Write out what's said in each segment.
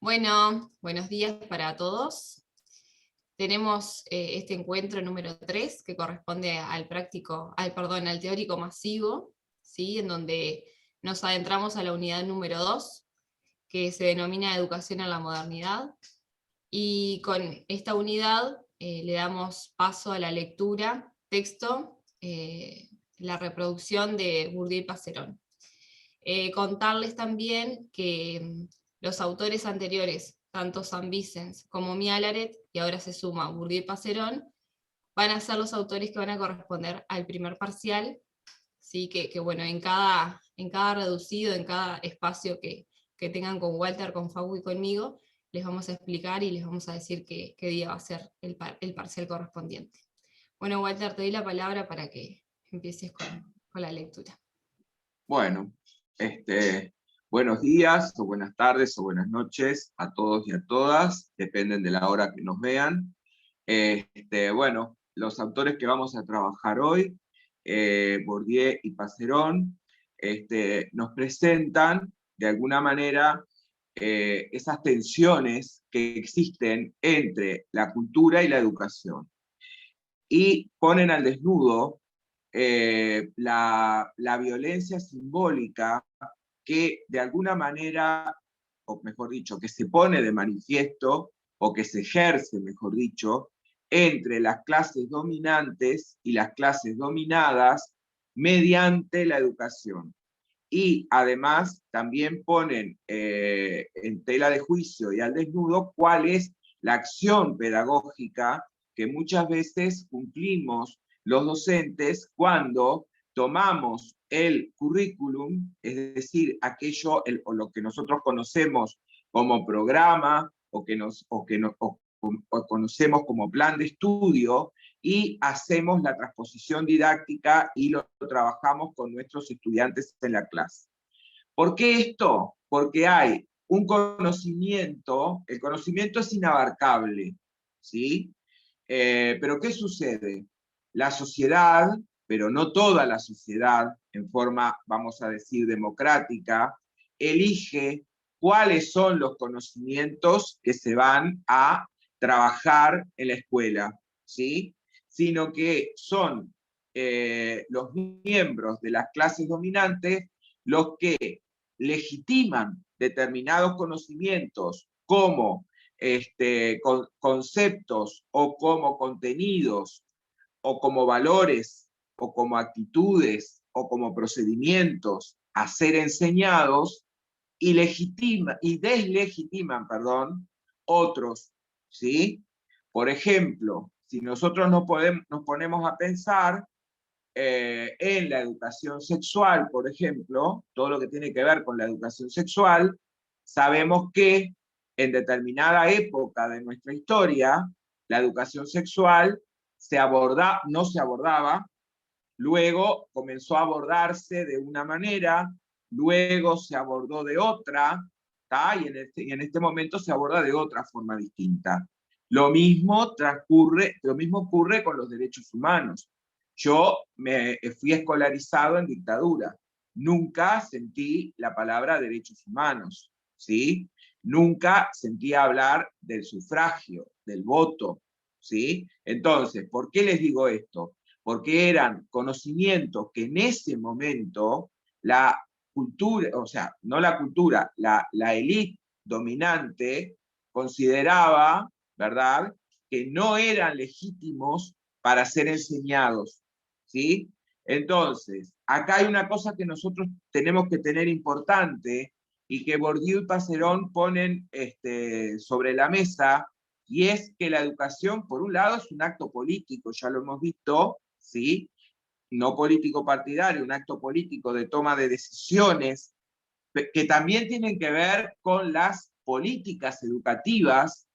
Bueno, buenos días para todos. Tenemos este encuentro número 3 que corresponde al teórico masivo, ¿sí? En donde nos adentramos a la unidad número 2, que se denomina Educación en la Modernidad. Y con esta unidad le damos paso a la lectura, texto, la reproducción de Bourdieu y Passerón. Contarles también que los autores anteriores, tanto San Vicens como Mialaret, y ahora se suma Bourdieu y Passerón, van a ser los autores que van a corresponder al primer parcial, ¿sí? Que bueno, en cada reducido, en cada espacio que tengan con Walter, con Facu y conmigo, les vamos a explicar y les vamos a decir qué día va a ser el parcial correspondiente. Bueno, Walter, te doy la palabra para que empieces con la lectura. Bueno, buenos días, o buenas tardes, o buenas noches a todos y a todas, dependen de la hora que nos vean. Bueno, los autores que vamos a trabajar hoy, Bourdieu y Passerón, nos presentan de alguna manera esas tensiones que existen entre la cultura y la educación. Y ponen al desnudo la violencia simbólica que de alguna manera, o mejor dicho, que se pone de manifiesto, o que se ejerce, mejor dicho, entre las clases dominantes y las clases dominadas mediante la educación. Y además también ponen en tela de juicio y al desnudo cuál es la acción pedagógica que muchas veces cumplimos los docentes cuando tomamos el currículum, es decir, aquello o lo que nosotros conocemos como programa o conocemos como plan de estudio, y hacemos la transposición didáctica y lo trabajamos con nuestros estudiantes en la clase. ¿Por qué esto? Porque hay un conocimiento, el conocimiento es inabarcable, ¿sí? Pero ¿qué sucede? La sociedad, pero no toda la sociedad, en forma, vamos a decir, democrática, elige cuáles son los conocimientos que se van a trabajar en la escuela, ¿sí? Sino que son los miembros de las clases dominantes los que legitiman determinados conocimientos como conceptos o como contenidos o como valores o como actitudes o como procedimientos a ser enseñados y deslegitiman, otros, ¿sí? Por ejemplo, si nosotros nos ponemos a pensar en la educación sexual, por ejemplo, todo lo que tiene que ver con la educación sexual, sabemos que en determinada época de nuestra historia, la educación sexual no se abordaba, luego comenzó a abordarse de una manera, luego se abordó de otra, y en este momento se aborda de otra forma distinta. Lo mismo ocurre con los derechos humanos. Yo me fui escolarizado en dictadura. Nunca sentí la palabra derechos humanos, ¿sí? Nunca sentí hablar del sufragio, del voto, ¿sí? Entonces, ¿por qué les digo esto? Porque eran conocimientos que en ese momento la cultura, o sea, no la cultura, la élite dominante consideraba, ¿verdad?, que no eran legítimos para ser enseñados, ¿sí? Entonces, acá hay una cosa que nosotros tenemos que tener importante y que Bourdieu y Passerón ponen sobre la mesa, y es que la educación, por un lado, es un acto político, ya lo hemos visto, ¿sí? No político partidario, un acto político de toma de decisiones, que también tienen que ver con las políticas educativas,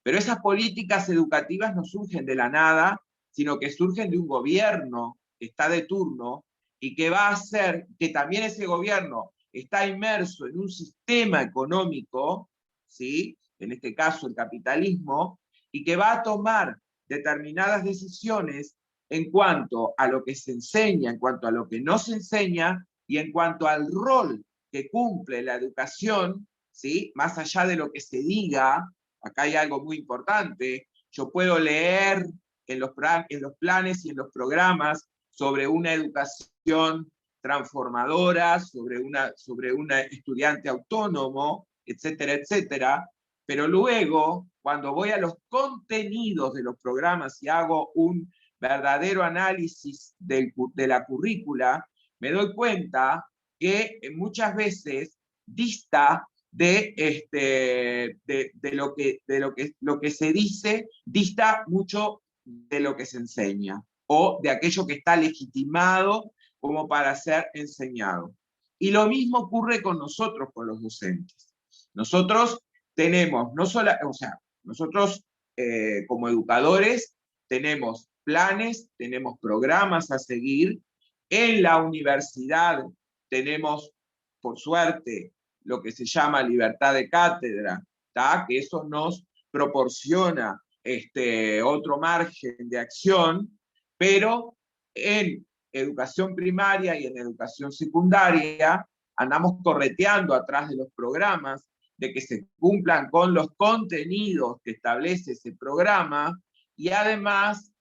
pero esas políticas educativas no surgen de la nada, sino que surgen de un gobierno que está de turno y que va a hacer que también ese gobierno está inmerso en un sistema económico, ¿sí?, en este caso el capitalismo, y que va a tomar determinadas decisiones en cuanto a lo que se enseña, en cuanto a lo que no se enseña y en cuanto al rol que cumple la educación ¿sí? Más allá de lo que se diga, acá hay algo muy importante, yo puedo leer en los planes y en los programas sobre una educación transformadora, sobre una estudiante autónomo, etcétera, etcétera, pero luego, cuando voy a los contenidos de los programas y hago un verdadero análisis de la currícula, me doy cuenta que muchas veces dista lo que se dice, dista mucho de lo que se enseña, o de aquello que está legitimado como para ser enseñado. Y lo mismo ocurre con nosotros, con los docentes. Nosotros tenemos, no solo, o sea, nosotros como educadores tenemos planes, tenemos programas a seguir. En la universidad tenemos, por suerte, lo que se llama libertad de cátedra, ¿tá? Que eso nos proporciona otro margen de acción, pero en educación primaria y en educación secundaria andamos correteando atrás de los programas, de que se cumplan con los contenidos que establece ese programa, y además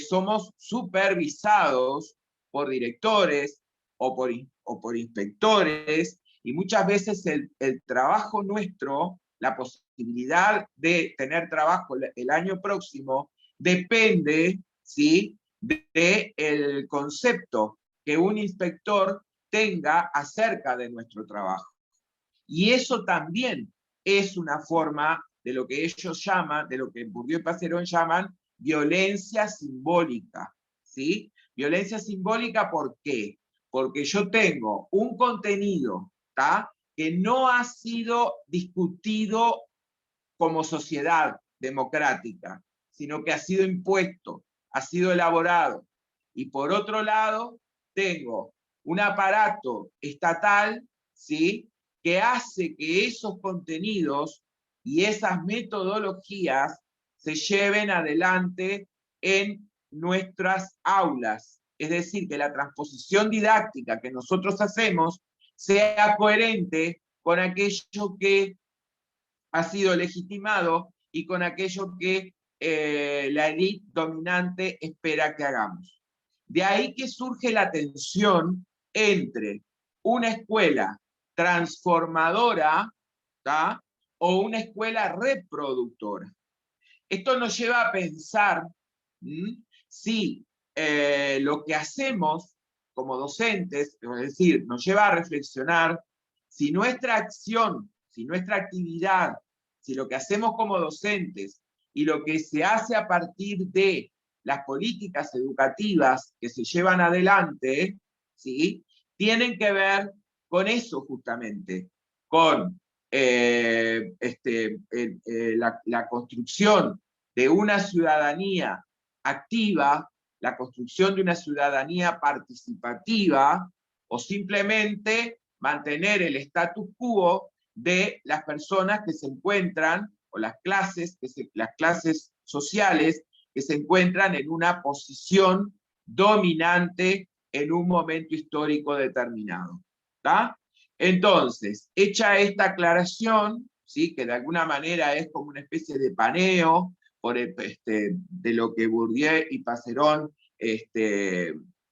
somos supervisados por directores o por inspectores, y muchas veces el trabajo nuestro, la posibilidad de tener trabajo el año próximo, depende, ¿sí?, del concepto que un inspector tenga acerca de nuestro trabajo. Y eso también es una forma de lo que ellos llaman, de lo que Bourdieu y Passerón llaman violencia simbólica, ¿sí? Violencia simbólica, ¿por qué? Porque yo tengo un contenido, ¿tá?, que no ha sido discutido como sociedad democrática, sino que ha sido impuesto, ha sido elaborado. Y por otro lado, tengo un aparato estatal, ¿sí?, que hace que esos contenidos y esas metodologías se lleven adelante en nuestras aulas. Es decir, que la transposición didáctica que nosotros hacemos sea coherente con aquello que ha sido legitimado y con aquello que la élite dominante espera que hagamos. De ahí que surge la tensión entre una escuela transformadora, ¿tá?, o una escuela reproductora. Esto nos lleva a pensar si lo que hacemos como docentes, es decir, nos lleva a reflexionar si nuestra acción, si nuestra actividad, si lo que hacemos como docentes y lo que se hace a partir de las políticas educativas que se llevan adelante, ¿sí?, tienen que ver con eso justamente, con la construcción de una ciudadanía activa, la construcción de una ciudadanía participativa, o simplemente mantener el status quo de las personas que se encuentran, o las clases sociales que se encuentran en una posición dominante en un momento histórico determinado. ¿Tá? Entonces, hecha esta aclaración, ¿sí?, que de alguna manera es como una especie de paneo de lo que Bourdieu y Passerón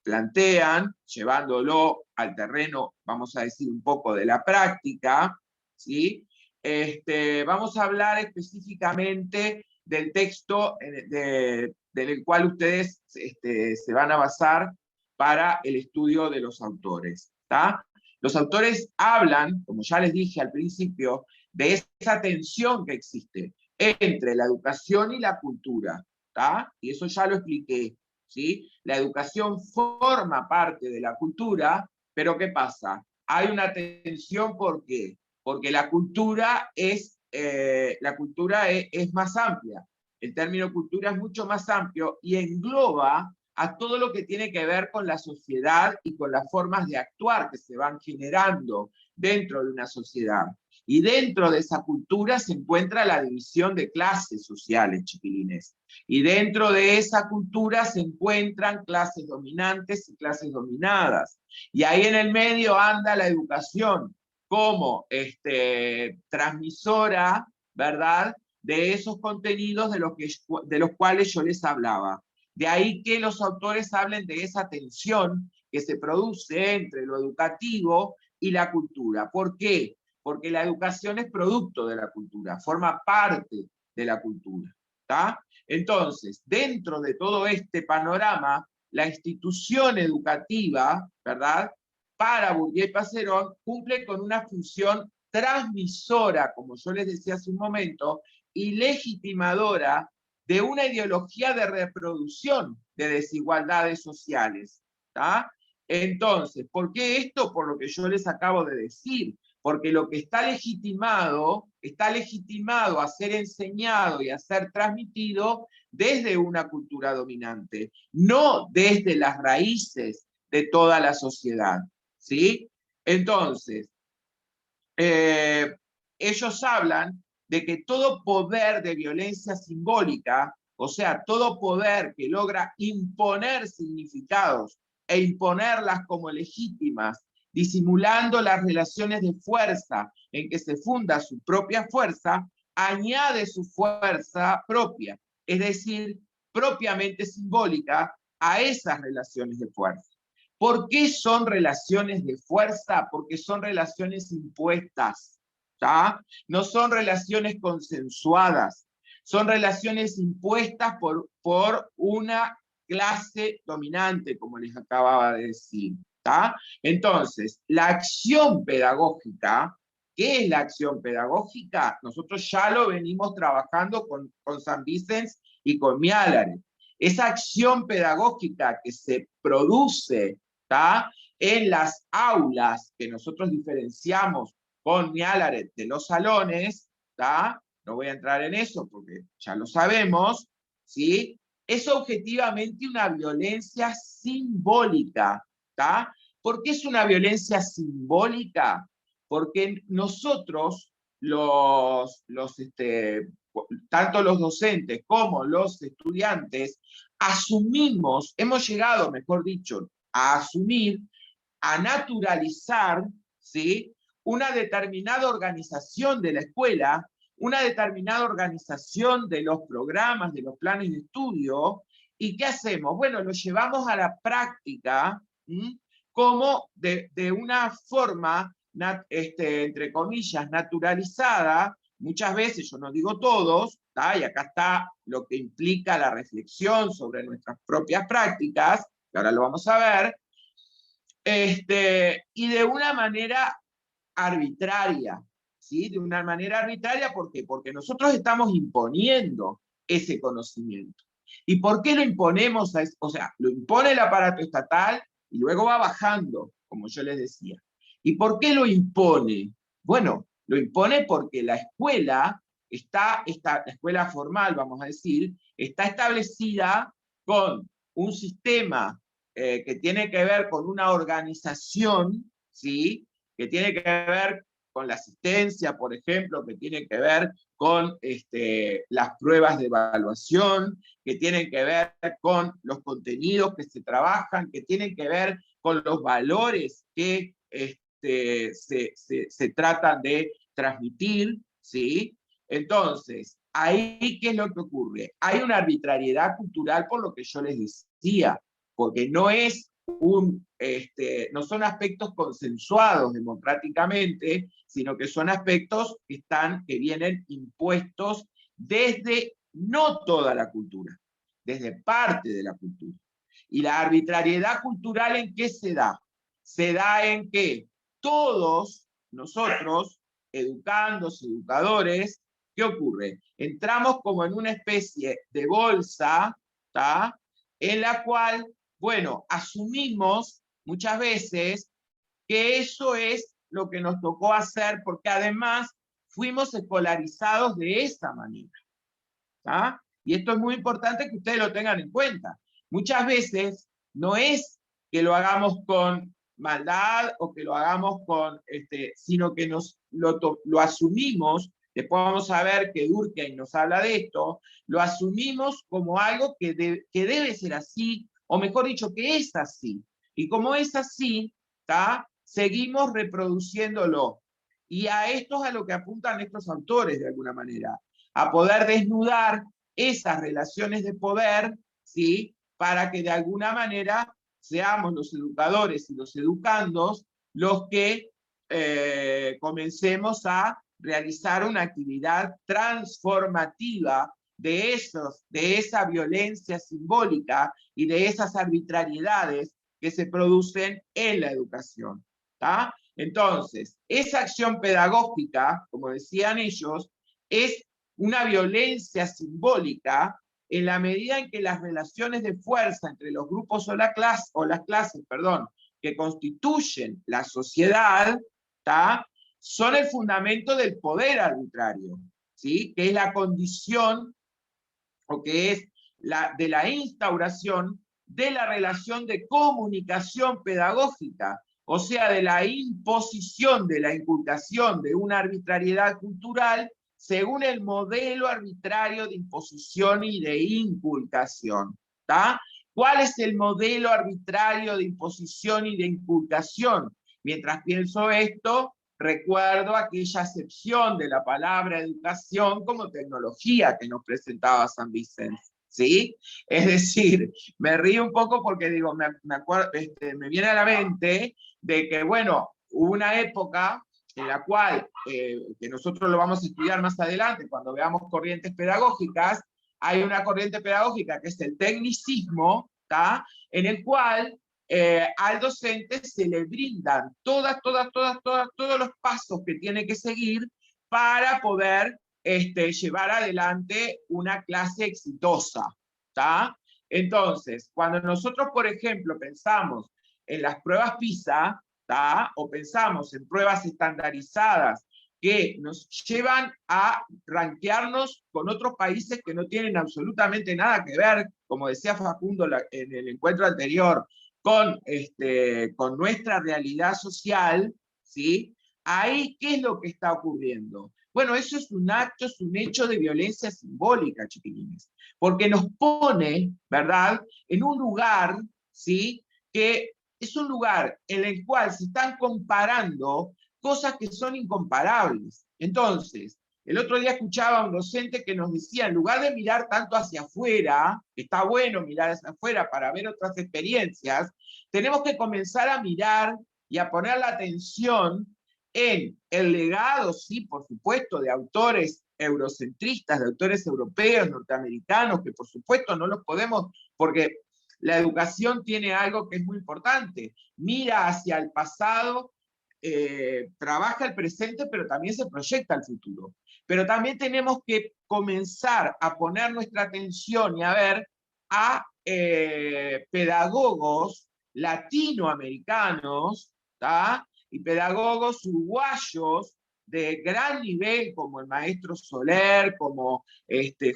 plantean, llevándolo al terreno, vamos a decir, un poco de la práctica, ¿sí? Vamos a hablar específicamente del texto del cual ustedes se van a basar para el estudio de los autores. ¿Tá? Los autores hablan, como ya les dije al principio, de esa tensión que existe entre la educación y la cultura. ¿Tá? Y eso ya lo expliqué. ¿Sí? La educación forma parte de la cultura, pero ¿qué pasa? Hay una tensión, ¿por qué? Porque la cultura es más amplia. El término cultura es mucho más amplio y engloba a todo lo que tiene que ver con la sociedad y con las formas de actuar que se van generando dentro de una sociedad. Y dentro de esa cultura se encuentra la división de clases sociales, chiquilines. Y dentro de esa cultura se encuentran clases dominantes y clases dominadas. Y ahí en el medio anda la educación. como transmisora, ¿verdad?, de esos contenidos de los cuales yo les hablaba. De ahí que los autores hablen de esa tensión que se produce entre lo educativo y la cultura. ¿Por qué? Porque la educación es producto de la cultura, forma parte de la cultura. ¿Tá? Entonces, dentro de todo este panorama, la institución educativa, ¿verdad?, para Bourdieu y Passerón, cumple con una función transmisora, como yo les decía hace un momento, y legitimadora de una ideología de reproducción de desigualdades sociales. ¿Tá? Entonces, ¿por qué esto? Por lo que yo les acabo de decir. Porque lo que está legitimado a ser enseñado y a ser transmitido desde una cultura dominante, no desde las raíces de toda la sociedad. ¿Sí? Entonces, ellos hablan de que todo poder de violencia simbólica, o sea, todo poder que logra imponer significados e imponerlas como legítimas, disimulando las relaciones de fuerza en que se funda su propia fuerza, añade su fuerza propia, es decir, propiamente simbólica, a esas relaciones de fuerza. ¿Por qué son relaciones de fuerza? Porque son relaciones impuestas, ¿tá? No son relaciones consensuadas, son relaciones impuestas por una clase dominante, como les acababa de decir. ¿Tá? Entonces, la acción pedagógica, ¿qué es la acción pedagógica? Nosotros ya lo venimos trabajando con San Vicente y con Mialares. Esa acción pedagógica que se produce, ¿tá?, en las aulas, que nosotros diferenciamos con Mialares de los salones, ¿tá?, no voy a entrar en eso porque ya lo sabemos, ¿sí?, es objetivamente una violencia simbólica. ¿Tá? ¿Por qué es una violencia simbólica? Porque nosotros, tanto los docentes como los estudiantes, asumimos, hemos llegado, mejor dicho, a asumir, a naturalizar, ¿sí?, una determinada organización de la escuela, una determinada organización de los programas, de los planes de estudio. ¿Y qué hacemos? Bueno, lo llevamos a la práctica, como de una forma, entre comillas, naturalizada, muchas veces, yo no digo todos, ¿tá?, y acá está lo que implica la reflexión sobre nuestras propias prácticas, que ahora lo vamos a ver, y de una manera arbitraria, ¿sí? De una manera arbitraria, ¿por qué? Porque nosotros estamos imponiendo ese conocimiento. ¿Y por qué lo imponemos? O sea, lo impone el aparato estatal y luego va bajando, como yo les decía. ¿Y por qué lo impone? Bueno, lo impone porque la escuela, la escuela formal, vamos a decir, está establecida con un sistema que tiene que ver con una organización, ¿sí?, que tiene que ver con la asistencia, por ejemplo, que tiene que ver con las pruebas de evaluación, que tienen que ver con los contenidos que se trabajan, que tienen que ver con los valores que se tratan de transmitir, ¿sí? Entonces, ahí, ¿qué es lo que ocurre? Hay una arbitrariedad cultural, por lo que yo les decía, porque no son aspectos consensuados democráticamente, sino que son aspectos que vienen impuestos desde no toda la cultura, desde parte de la cultura. Y la arbitrariedad cultural, ¿en qué se da? Se da en que todos nosotros, educandos, educadores, ¿qué ocurre? Entramos como en una especie de bolsa, ¿tá?, en la cual, bueno, asumimos muchas veces que eso es lo que nos tocó hacer, porque además fuimos escolarizados de esa manera. ¿Tá? Y esto es muy importante que ustedes lo tengan en cuenta. Muchas veces no es que lo hagamos con maldad o que lo hagamos sino que lo asumimos. Después vamos a ver que Durkheim nos habla de esto. Lo asumimos como algo que debe ser así, o mejor dicho, que es así. Y como es así, ¿tá?, seguimos reproduciéndolo. Y a esto es a lo que apuntan estos autores, de alguna manera, a poder desnudar esas relaciones de poder, ¿sí? Para que de alguna manera seamos los educadores y los educandos los que comencemos a realizar una actividad transformativa de esa violencia simbólica y de esas arbitrariedades que se producen en la educación. ¿Tá? Entonces, esa acción pedagógica, como decían ellos, es una violencia simbólica en la medida en que las relaciones de fuerza entre los grupos o las clases, que constituyen la sociedad, ¿tá? Son el fundamento del poder arbitrario, ¿sí? Que es la condición o que es de la instauración de la relación de comunicación pedagógica, o sea, de la imposición, de la inculcación de una arbitrariedad cultural según el modelo arbitrario de imposición y de inculcación. ¿Tá? ¿Cuál es el modelo arbitrario de imposición y de inculcación? Mientras pienso esto, recuerdo aquella acepción de la palabra educación como tecnología que nos presentaba San Vicente, ¿sí? Es decir, me río un poco porque digo, me viene a la mente de que, bueno, hubo una época en la cual, que nosotros lo vamos a estudiar más adelante, cuando veamos corrientes pedagógicas, hay una corriente pedagógica que es el tecnicismo, ¿tá? En el cual al docente se le brindan todos los pasos que tiene que seguir para poder llevar adelante una clase exitosa. ¿Tá? Entonces, cuando nosotros, por ejemplo, pensamos en las pruebas PISA, ¿tá? O pensamos en pruebas estandarizadas que nos llevan a rankearnos con otros países que no tienen absolutamente nada que ver, como decía Facundo en el encuentro anterior, con nuestra realidad social, ¿sí? Ahí, ¿qué es lo que está ocurriendo? Bueno, eso es un acto, es un hecho de violencia simbólica, chiquilines, porque nos pone, ¿verdad?, en un lugar, ¿sí?, que es un lugar en el cual se están comparando cosas que son incomparables. Entonces, el otro día escuchaba a un docente que nos decía, en lugar de mirar tanto hacia afuera, está bueno mirar hacia afuera para ver otras experiencias, tenemos que comenzar a mirar y a poner la atención en el legado, sí, por supuesto, de autores eurocentristas, de autores europeos, norteamericanos, que por supuesto no los podemos, porque la educación tiene algo que es muy importante, mira hacia el pasado, trabaja el presente, pero también se proyecta al futuro. Pero también tenemos que comenzar a poner nuestra atención y a ver a pedagogos latinoamericanos, ¿tá? Y pedagogos uruguayos de gran nivel, como el maestro Soler, como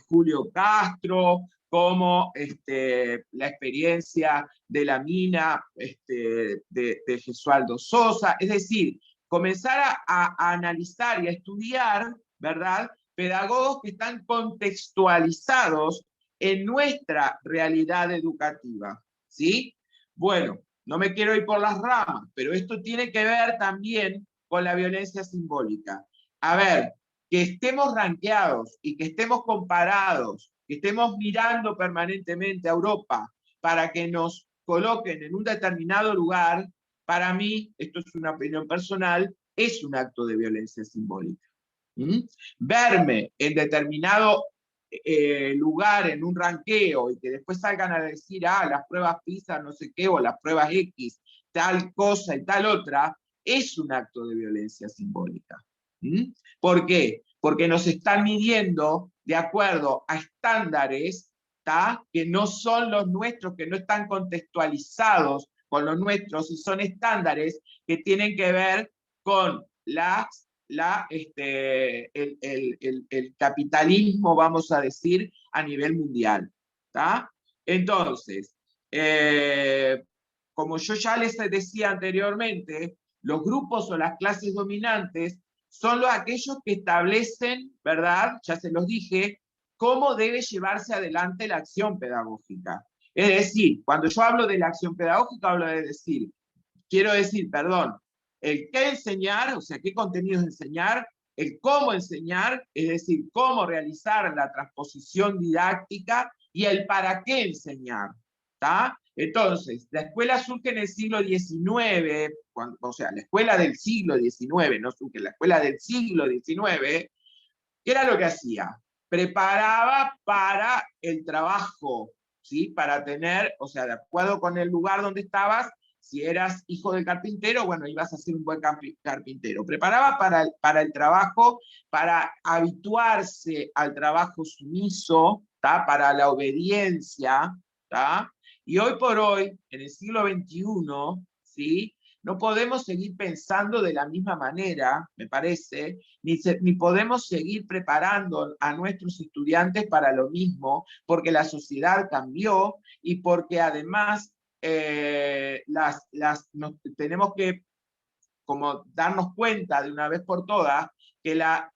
Julio Castro, como la experiencia de la mina de Gesualdo Sosa, es decir, comenzar a analizar y a estudiar, ¿verdad?, pedagogos que están contextualizados en nuestra realidad educativa, ¿sí? Bueno, no me quiero ir por las ramas, pero esto tiene que ver también con la violencia simbólica. A ver, que estemos rankeados y que estemos comparados, que estemos mirando permanentemente a Europa para que nos coloquen en un determinado lugar, para mí, esto es una opinión personal, es un acto de violencia simbólica. Verme en determinado lugar, en un ranqueo, y que después salgan a decir, las pruebas PISA, no sé qué, o las pruebas X, tal cosa y tal otra, es un acto de violencia simbólica. ¿Por qué? Porque nos están midiendo de acuerdo a estándares, ¿tá?, que no son los nuestros, que no están contextualizados con los nuestros, y son estándares que tienen que ver con el capitalismo, vamos a decir, a nivel mundial. ¿Tá? Entonces, como yo ya les decía anteriormente, los grupos o las clases dominantes son aquellos que establecen, ¿verdad?, ya se los dije, cómo debe llevarse adelante la acción pedagógica. Es decir, cuando yo hablo de la acción pedagógica, quiero decir, el qué enseñar, o sea, qué contenidos enseñar, el cómo enseñar, es decir, cómo realizar la transposición didáctica, y el para qué enseñar. ¿Tá? Entonces, la escuela surge en el siglo XIX, o sea, la escuela del siglo XIX, no surge, la escuela del siglo XIX, ¿qué era lo que hacía? Preparaba para el trabajo, ¿sí? Para tener, o sea, de acuerdo con el lugar donde estabas, si eras hijo del carpintero, bueno, ibas a ser un buen carpintero. Preparaba para el trabajo, para habituarse al trabajo sumiso, ¿tá? Para la obediencia, ¿tá? Y hoy por hoy, en el siglo XXI, ¿sí? No podemos seguir pensando de la misma manera, me parece, ni podemos seguir preparando a nuestros estudiantes para lo mismo, porque la sociedad cambió y porque además tenemos que como darnos cuenta de una vez por todas que la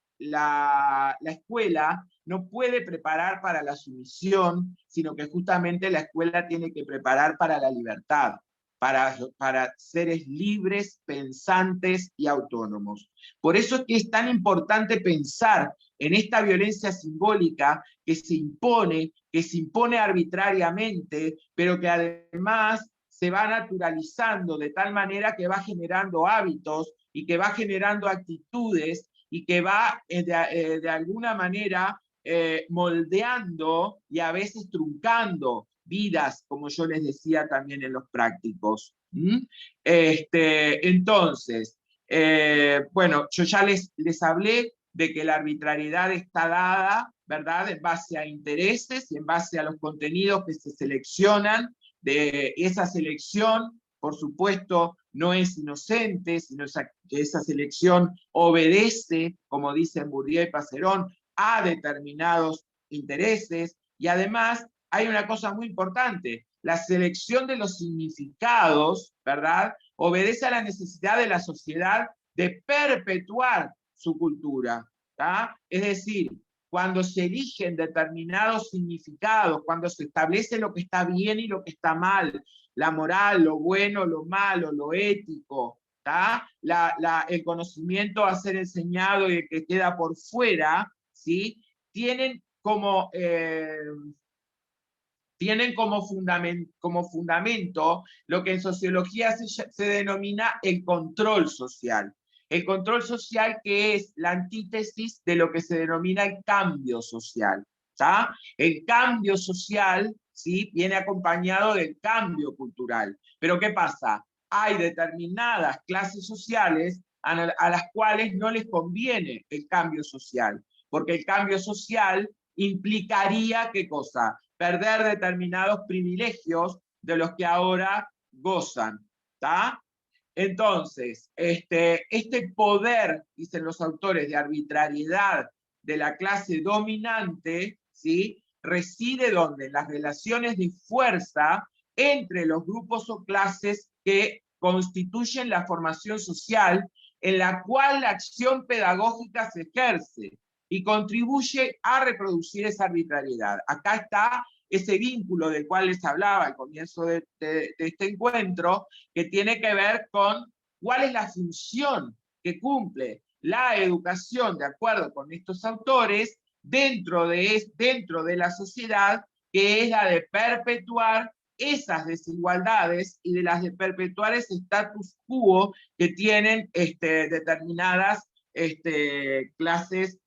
escuela no puede preparar para la sumisión, sino que justamente la escuela tiene que preparar para la libertad, para seres libres, pensantes y autónomos. Por eso es que es tan importante pensar en esta violencia simbólica que se impone arbitrariamente, pero que además se va naturalizando de tal manera que va generando hábitos y que va generando actitudes y que va de alguna manera moldeando y a veces truncando vidas, como yo les decía también en los prácticos. Entonces, bueno, yo ya les hablé de que la arbitrariedad está dada, ¿verdad?, en base a intereses y en base a los contenidos que se seleccionan. De esa selección, por supuesto, no es inocente, sino que esa selección obedece, como dicen Bourdieu y Passerón, a determinados intereses, y además hay una cosa muy importante: la selección de los significados, ¿verdad?, obedece a la necesidad de la sociedad de perpetuar su cultura, ¿tá? Es decir, cuando se eligen determinados significados, cuando se establece lo que está bien y lo que está mal, la moral, lo bueno, lo malo, lo ético, ¿tá? El conocimiento a ser enseñado y el que queda por fuera, ¿sí? Tienen como fundamento lo que en sociología se denomina el control social. El control social, que es la antítesis de lo que se denomina el cambio social. ¿Tá? El cambio social, ¿sí?, viene acompañado del cambio cultural. Pero ¿qué pasa? Hay determinadas clases sociales a las cuales no les conviene el cambio social, porque el cambio social implicaría, ¿qué cosa? Perder determinados privilegios de los que ahora gozan. ¿Tá? Entonces, este poder, dicen los autores, de arbitrariedad de la clase dominante, ¿sí?, reside donde en las relaciones de fuerza entre los grupos o clases que constituyen la formación social, en la cual la acción pedagógica se ejerce y contribuye a reproducir esa arbitrariedad. Acá está ese vínculo del cual les hablaba al comienzo de este encuentro, que tiene que ver con cuál es la función que cumple la educación, de acuerdo con estos autores, dentro de la sociedad, que es la de perpetuar esas desigualdades y de perpetuar ese status quo que tienen determinadas clases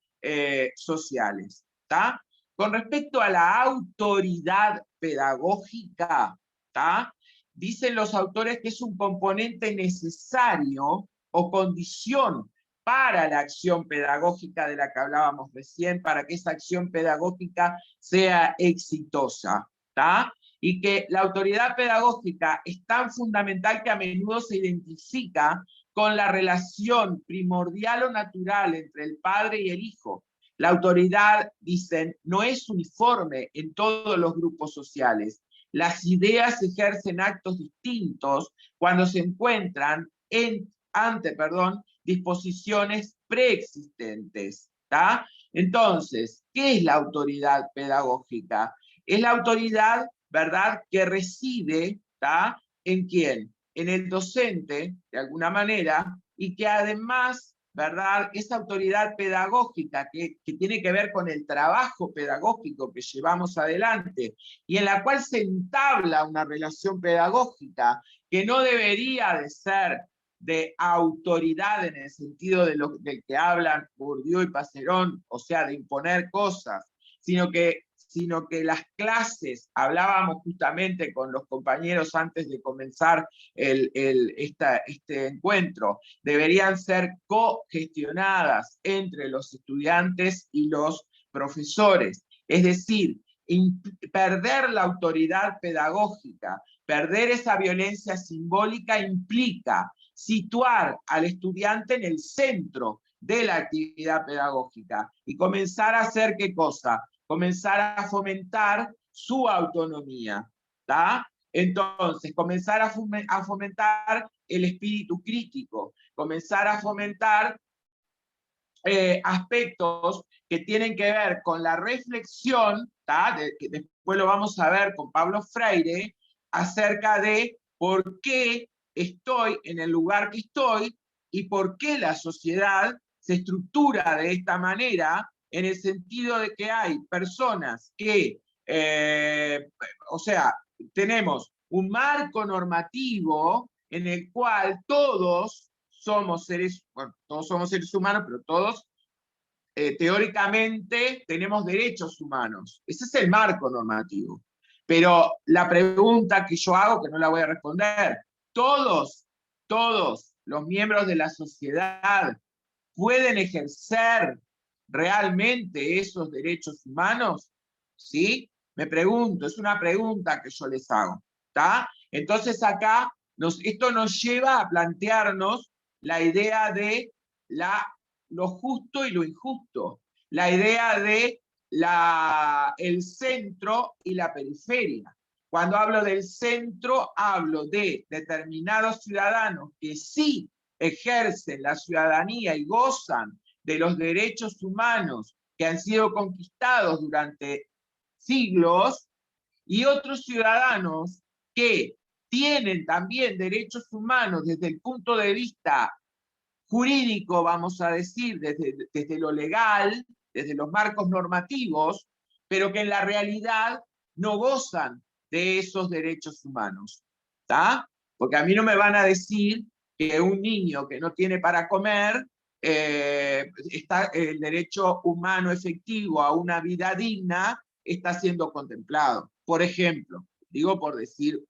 sociales. ¿Tá? Con respecto a la autoridad pedagógica, ¿tá?, dicen los autores que es un componente necesario o condición para la acción pedagógica de la que hablábamos recién, para que esa acción pedagógica sea exitosa, ¿tá? Y que la autoridad pedagógica es tan fundamental que a menudo se identifica con la relación primordial o natural entre el padre y el hijo. La autoridad, dicen, no es uniforme en todos los grupos sociales. Las ideas ejercen actos distintos cuando se encuentran ante disposiciones preexistentes. ¿Tá? Entonces, ¿qué es la autoridad pedagógica? Es la autoridad, ¿verdad?, que reside, ¿tá?, ¿en quién? En el docente, de alguna manera, y que además, ¿verdad?, esa autoridad pedagógica que tiene que ver con el trabajo pedagógico que llevamos adelante y en la cual se entabla una relación pedagógica que no debería de ser de autoridad en el sentido del que hablan Bourdieu y Passerón, o sea, de imponer cosas, sino que las clases, hablábamos justamente con los compañeros antes de comenzar este encuentro, deberían ser cogestionadas entre los estudiantes y los profesores. Es decir, perder la autoridad pedagógica, perder esa violencia simbólica implica situar al estudiante en el centro de la actividad pedagógica y comenzar a hacer ¿qué cosa? Comenzar a fomentar su autonomía, ¿tá? Entonces, comenzar a fomentar el espíritu crítico, comenzar a fomentar aspectos que tienen que ver con la reflexión, que después lo vamos a ver con Pablo Freire, acerca de por qué estoy en el lugar que estoy y por qué la sociedad se estructura de esta manera, en el sentido de que hay personas que, o sea, tenemos un marco normativo en el cual todos somos seres humanos, pero todos teóricamente tenemos derechos humanos. Ese es el marco normativo. Pero la pregunta que yo hago, que no la voy a responder, todos los miembros de la sociedad pueden ejercer realmente esos derechos humanos, ¿sí? Me pregunto, es una pregunta que yo les hago, ¿está? Entonces acá esto nos lleva a plantearnos la idea de lo justo y lo injusto, la idea de el centro y la periferia. Cuando hablo del centro, hablo de determinados ciudadanos que sí ejercen la ciudadanía y gozan de los derechos humanos que han sido conquistados durante siglos, y otros ciudadanos que tienen también derechos humanos desde el punto de vista jurídico, vamos a decir, desde lo legal, desde los marcos normativos, pero que en la realidad no gozan de esos derechos humanos. ¿Está? Porque a mí no me van a decir que un niño que no tiene para comer, está el derecho humano efectivo a una vida digna está siendo contemplado. Por ejemplo, digo por decir,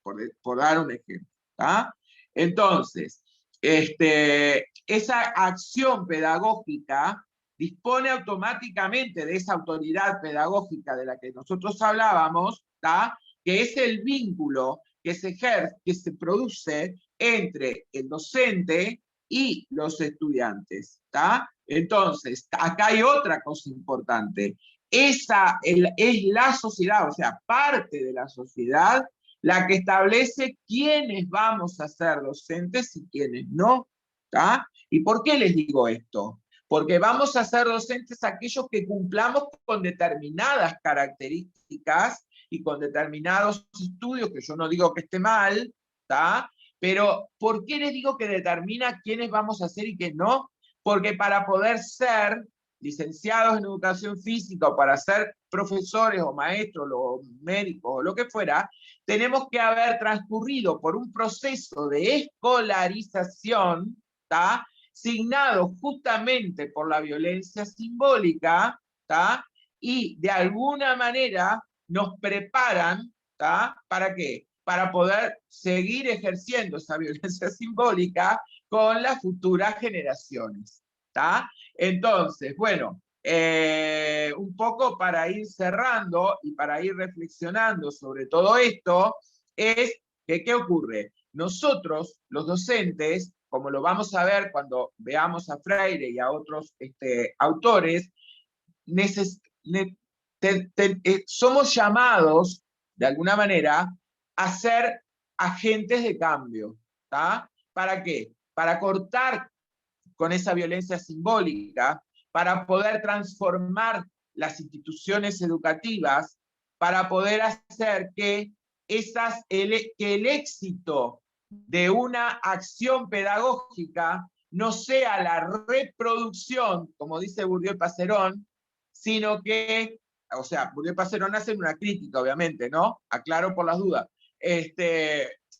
por dar un ejemplo. ¿Está? Entonces, esa acción pedagógica dispone automáticamente de esa autoridad pedagógica de la que nosotros hablábamos, ¿tá? Que es el vínculo que se ejerce, que se produce entre el docente y los estudiantes, ¿tá? Entonces, acá hay otra cosa importante. Es la sociedad, o sea, parte de la sociedad, la que establece quiénes vamos a ser docentes y quiénes no. ¿Tá? ¿Y por qué les digo esto? Porque vamos a ser docentes aquellos que cumplamos con determinadas características y con determinados estudios, que yo no digo que esté mal, ¿tá? Pero ¿por qué les digo que determina quiénes vamos a ser y quiénes no? Porque para poder ser licenciados en educación física o para ser profesores o maestros o médicos o lo que fuera, tenemos que haber transcurrido por un proceso de escolarización, ¿tá? Signado justamente por la violencia simbólica, ¿tá? Y de alguna manera nos preparan, ¿tá? ¿Para qué? Para poder seguir ejerciendo esa violencia simbólica con las futuras generaciones, ¿tá? Entonces, bueno, un poco para ir cerrando y para ir reflexionando sobre todo esto, es que ¿qué ocurre? Nosotros, los docentes, como lo vamos a ver cuando veamos a Freire y a otros autores, somos llamados, de alguna manera, a ser agentes de cambio. ¿Tá? ¿Para qué? Para cortar con esa violencia simbólica, para poder transformar las instituciones educativas, para poder hacer que el éxito de una acción pedagógica no sea la reproducción, como dice Bourdieu-Passerón, sino que, o sea, Bourdieu-Passerón hace una crítica, obviamente, ¿no? Aclaro por las dudas.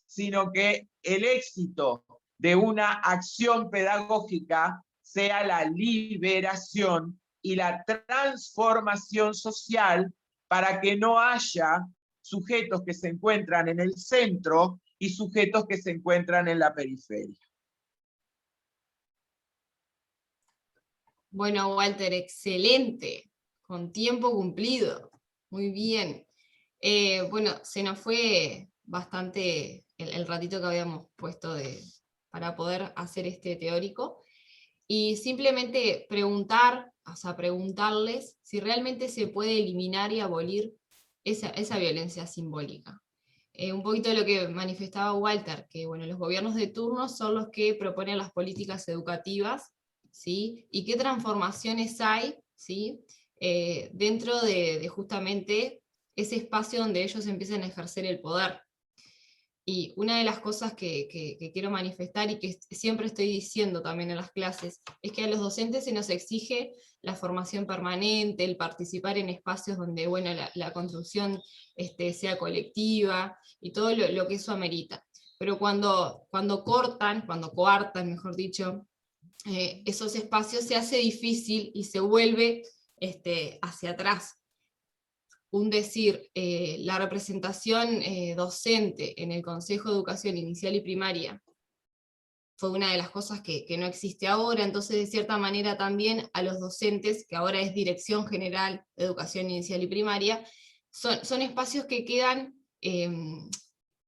Sino que el éxito de una acción pedagógica sea la liberación y la transformación social para que no haya sujetos que se encuentran en el centro y sujetos que se encuentran en la periferia. Bueno, Walter, excelente, con tiempo cumplido, muy bien. Bueno, se nos fue bastante el ratito que habíamos puesto para poder hacer este teórico, y simplemente preguntarles si realmente se puede eliminar y abolir esa violencia simbólica. Un poquito de lo que manifestaba Walter, que bueno, los gobiernos de turno son los que proponen las políticas educativas, ¿sí? Y qué transformaciones hay, ¿sí? Dentro de justamente ese espacio donde ellos empiezan a ejercer el poder. Y una de las cosas que quiero manifestar y que siempre estoy diciendo también en las clases, es que a los docentes se nos exige la formación permanente, el participar en espacios donde bueno, la construcción sea colectiva y todo lo que eso amerita. Pero cuando coartan, mejor dicho, esos espacios, se hace difícil y se vuelve hacia atrás. Un decir, la representación docente en el Consejo de Educación Inicial y Primaria fue una de las cosas que no existe ahora, entonces de cierta manera también a los docentes, que ahora es Dirección General de Educación Inicial y Primaria, son espacios que quedan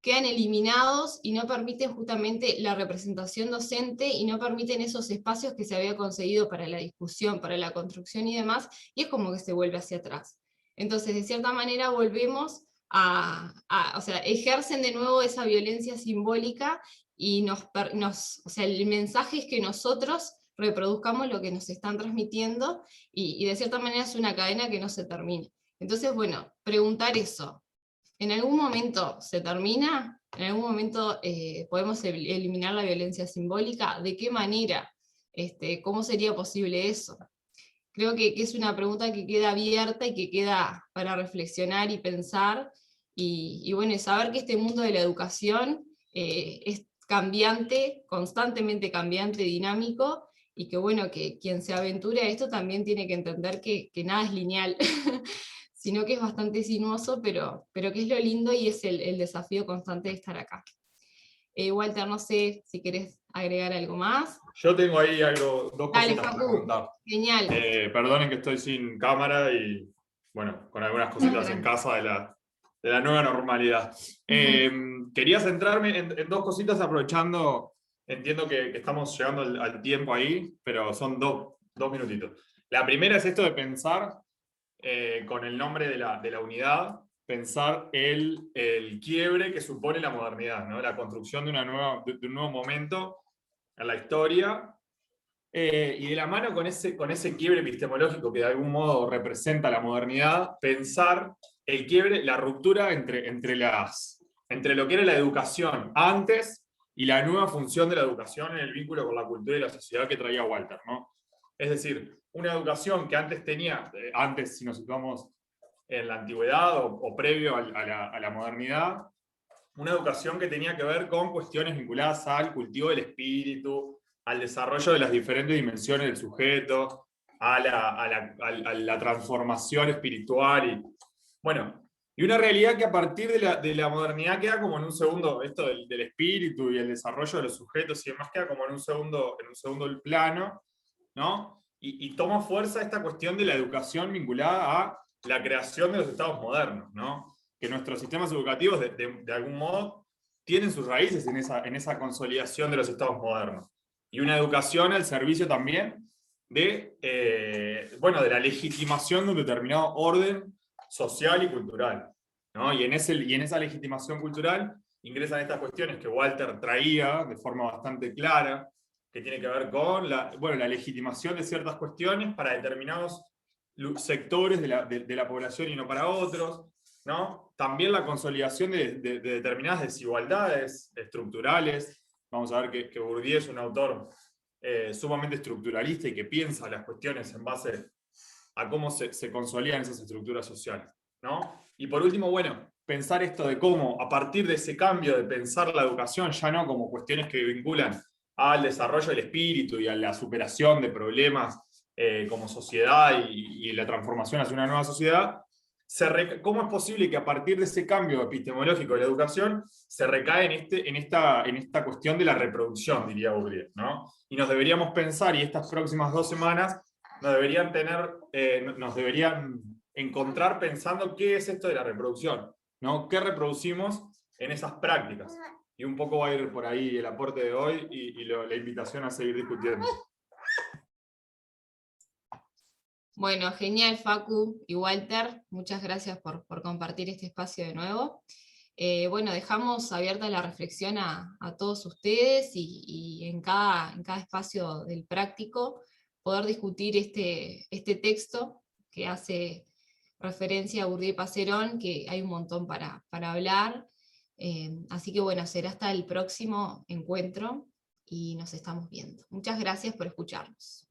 eliminados y no permiten justamente la representación docente y no permiten esos espacios que se había conseguido para la discusión, para la construcción y demás, y es como que se vuelve hacia atrás. Entonces, de cierta manera, volvemos o sea, ejercen de nuevo esa violencia simbólica y o sea, el mensaje es que nosotros reproduzcamos lo que nos están transmitiendo y de cierta manera es una cadena que no se termina. Entonces, bueno, preguntar eso. ¿En algún momento se termina? ¿En algún momento podemos eliminar la violencia simbólica? ¿De qué manera? ¿Cómo sería posible eso? Creo que es una pregunta que queda abierta y que queda para reflexionar y pensar, y bueno, y saber que este mundo de la educación es cambiante, constantemente cambiante, dinámico, y que bueno, que quien se aventure a esto también tiene que entender que nada es lineal, sino que es bastante sinuoso, pero que es lo lindo y es el desafío constante de estar acá. Walter, no sé si querés agregar algo más. Yo tengo ahí dos Dale, cositas para Facu, comentar. genial. Perdonen que estoy sin cámara y, bueno, con algunas cositas en casa de la nueva normalidad. Quería centrarme en dos cositas aprovechando, entiendo que estamos llegando al tiempo ahí, pero son dos minutitos. La primera es esto de pensar con el nombre de la unidad, pensar el quiebre que supone la modernidad, ¿no? La construcción de un nuevo momento en la historia, y de la mano con ese quiebre epistemológico que de algún modo representa la modernidad, pensar el quiebre, la ruptura entre lo que era la educación antes y la nueva función de la educación en el vínculo con la cultura y la sociedad que traía Walter, ¿no? Es decir, una educación que antes tenía, si nos situamos en la antigüedad o previo a la modernidad, una educación que tenía que ver con cuestiones vinculadas al cultivo del espíritu, al desarrollo de las diferentes dimensiones del sujeto, a la transformación espiritual. Y una realidad que a partir de la modernidad queda como en un segundo, esto del espíritu y el desarrollo de los sujetos y demás queda como en un segundo plano, ¿no? Y toma fuerza esta cuestión de la educación vinculada a la creación de los estados modernos, ¿no? Que nuestros sistemas educativos de algún modo tienen sus raíces en esa consolidación de los estados modernos. Y una educación al servicio también de la legitimación de un determinado orden social y cultural, ¿no? Y en esa legitimación cultural ingresan estas cuestiones que Walter traía de forma bastante clara, que tiene que ver con la legitimación de ciertas cuestiones para determinados sectores de la población y no para otros, ¿no? También la consolidación de determinadas desigualdades estructurales. Vamos a ver que Bourdieu es un autor sumamente estructuralista y que piensa las cuestiones en base a cómo se consolidan esas estructuras sociales, ¿no? Y por último, bueno, pensar esto de cómo, a partir de ese cambio de pensar la educación, ya no como cuestiones que vinculan al desarrollo del espíritu y a la superación de problemas como sociedad y la transformación hacia una nueva sociedad, ¿cómo es posible que a partir de ese cambio epistemológico de la educación se recae en esta cuestión de la reproducción, diría Bourdieu, ¿no? Y nos deberíamos pensar, y estas próximas 2 semanas, nos deberían encontrar pensando qué es esto de la reproducción, ¿no? ¿Qué reproducimos en esas prácticas? Y un poco va a ir por ahí el aporte de hoy y la invitación a seguir discutiendo. Bueno, genial, Facu y Walter, muchas gracias por compartir este espacio de nuevo. Bueno, dejamos abierta la reflexión a todos ustedes y en cada espacio del práctico poder discutir este texto que hace referencia a Bourdieu y Passerón, que hay un montón para hablar. Así que bueno, será hasta el próximo encuentro y nos estamos viendo. Muchas gracias por escucharnos.